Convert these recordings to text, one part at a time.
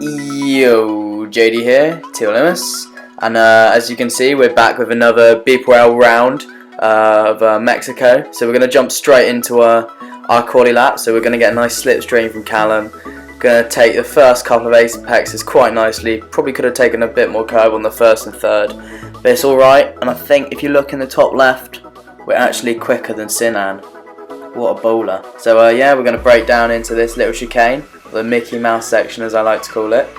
Yo, JD here, Teal and as you can see, we're back with another BPRL round of Mexico. So we're going to jump straight into our quali lap. So we're going to get a nice slipstream from Callum. Going to take the first couple of apexes quite nicely. Probably could have taken a bit more curve on the first and third, but it's alright. And I think if you look in the top left, we're actually quicker than Sinan. What a bowler. So yeah, we're going to break down into this little chicane, the Mickey Mouse section as I like to call it.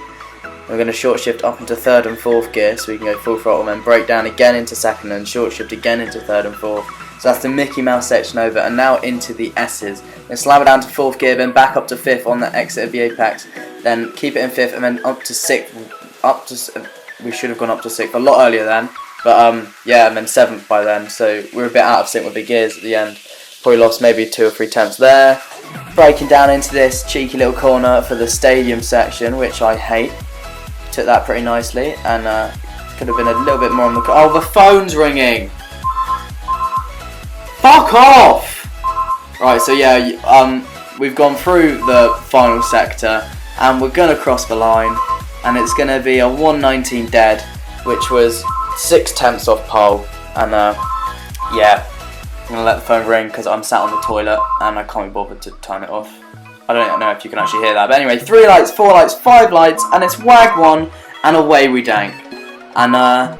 We're going to short shift up into third and fourth gear so we can go full throttle, and then break down again into second and short shift again into third and fourth. So that's the Mickey Mouse section over, and now into the S's. Then slam it down to fourth gear, then back up to fifth on the exit of the apex. Then keep it in fifth and then up to sixth. We should have gone up to sixth a lot earlier then, but yeah, and then seventh by then. So we're a bit out of sync with the gears at the end. Probably lost maybe 2 or 3 tenths there. Breaking down into this cheeky little corner for the stadium section, which I hate. Took that pretty nicely, and could have been a little bit more on the... Oh, the phone's ringing! Fuck off! Right, so yeah, we've gone through the final sector, and we're going to cross the line, and it's going to be a 119 dead, which was 6 tenths off pole, and yeah. I'm going to let the phone ring because I'm sat on the toilet and I can't be bothered to turn it off. I don't know if you can actually hear that, but anyway, 3 lights, 4 lights, 5 lights, and it's wag 1, and away we dank. And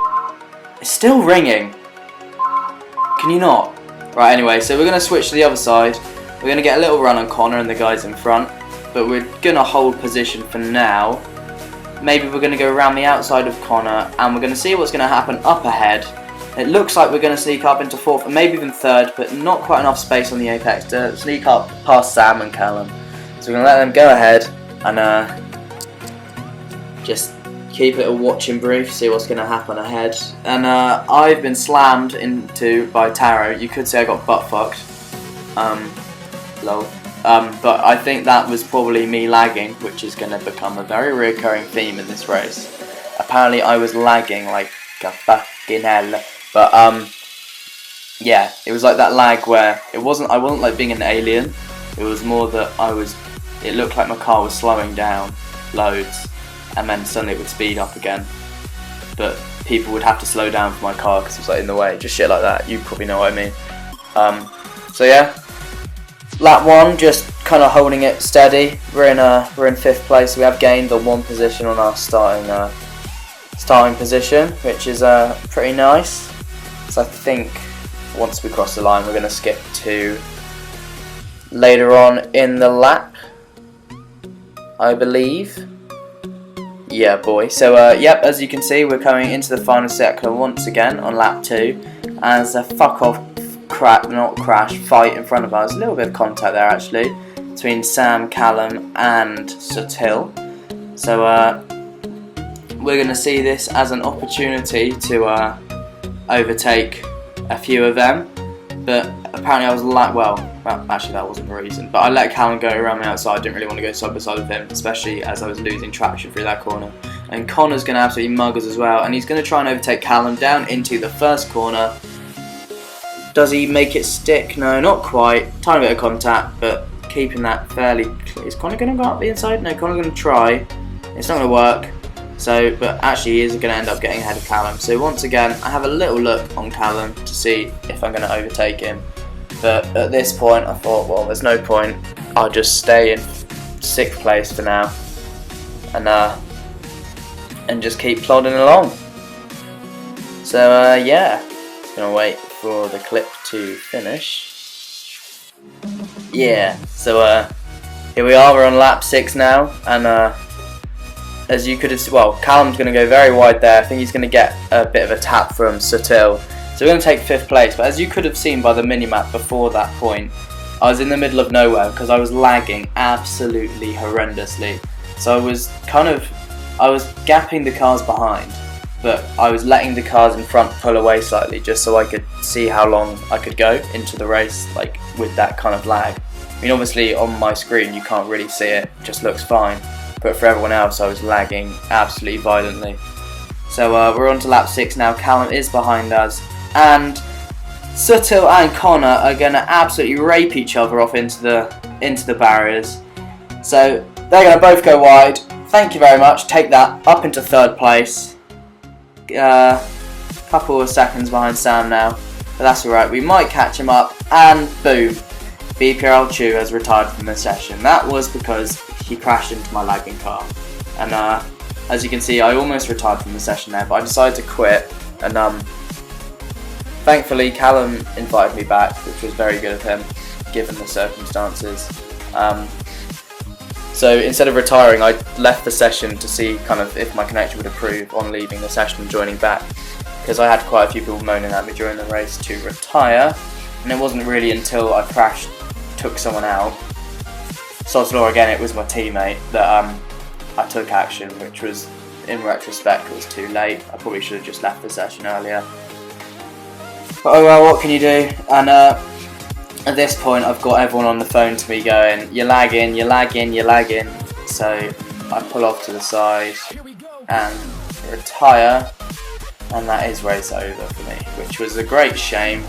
it's still ringing. Can you not? Right, anyway, so we're going to switch to the other side. We're going to get a little run on Connor and the guys in front, but we're going to hold position for now. Maybe we're going to go around the outside of Connor, and we're going to see what's going to happen up ahead. It looks like we're going to sneak up into fourth and maybe even third, but not quite enough space on the apex to sneak up past Sam and Callum. So we're going to let them go ahead and just keep it a watching brief, see what's going to happen ahead. And I've been slammed into by Taro. You could say I got butt fucked. Lol. But I think that was probably me lagging, which is going to become a very recurring theme in this race. Apparently I was lagging like a fucking hell. But yeah, it was like that lag where I wasn't like being an alien. It was more that it looked like my car was slowing down loads, and then suddenly it would speed up again. But people would have to slow down for my car because it was like in the way, just shit like that. You probably know what I mean. So yeah, lap 1, just kind of holding it steady. We're in 5th place. We have gained the 1 position on our starting position, which is pretty nice. So I think once we cross the line, we're going to skip to later on in the lap, I believe. Yeah, boy. So yep, as you can see, we're coming into the final sector once again on lap 2, as a fight in front of us. A little bit of contact there actually between Sam, Callum, and Sutil. So we're going to see this as an opportunity to overtake a few of them, but apparently I was well, actually that wasn't the reason, but I let Callum go around the outside. I didn't really want to go side by side with him, especially as I was losing traction through that corner. And Connor's going to absolutely mug us as well, and he's going to try and overtake Callum down into the first corner. Does he make it stick? No, not quite. Tiny bit of contact, but keeping that fairly clear. Is Connor going to go up the inside? No, Connor's going to try. It's not going to work. So, but actually he is going to end up getting ahead of Callum. So once again, I have a little look on Callum to see if I'm going to overtake him. But at this point, I thought, well, there's no point. I'll just stay in 6th place for now, and just keep plodding along. So yeah, just gonna wait for the clip to finish. Yeah. So here we are. We're on lap 6 now, and as you could have seen, well, Callum's going to go very wide there. I think he's going to get a bit of a tap from Sutil. So we're going to take 5th place. But as you could have seen by the minimap before that point, I was in the middle of nowhere because I was lagging absolutely horrendously. So I was gapping the cars behind, but I was letting the cars in front pull away slightly just so I could see how long I could go into the race, like with that kind of lag. I mean, obviously on my screen you can't really see it, it just looks fine. But for everyone else, I was lagging absolutely violently. So we're on to lap 6 now. Callum is behind us, and Sutil and Connor are going to absolutely rape each other off into the barriers. So they're going to both go wide. thank you very much. Take that up into 3rd place. Couple of seconds behind Sam now, but that's alright. We might catch him up, and boom, BPRL Chew has retired from the session. That was because he crashed into my lagging car, and as you can see, I almost retired from the session there, but I decided to quit, and thankfully Callum invited me back, which was very good of him, given the circumstances. So instead of retiring, I left the session to see kind of if my connection would improve on leaving the session and joining back, because I had quite a few people moaning at me during the race to retire, and it wasn't really until I crashed, took someone out, sod's law again, it was my teammate, that I took action, which was, in retrospect, was too late. I probably should have just left the session earlier. But oh well, what can you do? And at this point I've got everyone on the phone to me going, you're lagging, you're lagging, you're lagging. So I pull off to the side and retire, and that is race over for me, which was a great shame,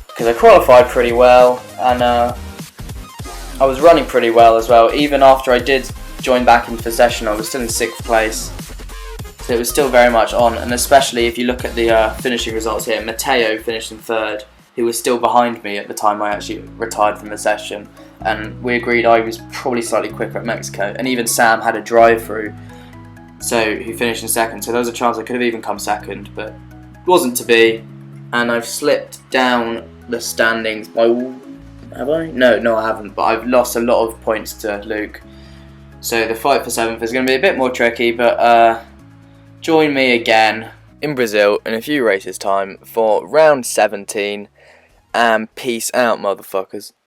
because I qualified pretty well, and I was running pretty well as well. Even after I did join back into the session, I was still in 6th place, so it was still very much on. And especially if you look at the finishing results here, Matteo finished in 3rd, who was still behind me at the time I actually retired from the session, and we agreed I was probably slightly quicker at Mexico, and even Sam had a drive-through, so he finished in 2nd, so there was a chance I could have even come 2nd, but it wasn't to be, and I've slipped down the standings by, have I? No I haven't, but I've lost a lot of points to Luke, so the fight for 7th is going to be a bit more tricky, but join me again in Brazil in a few races time for round 17, and peace out, motherfuckers.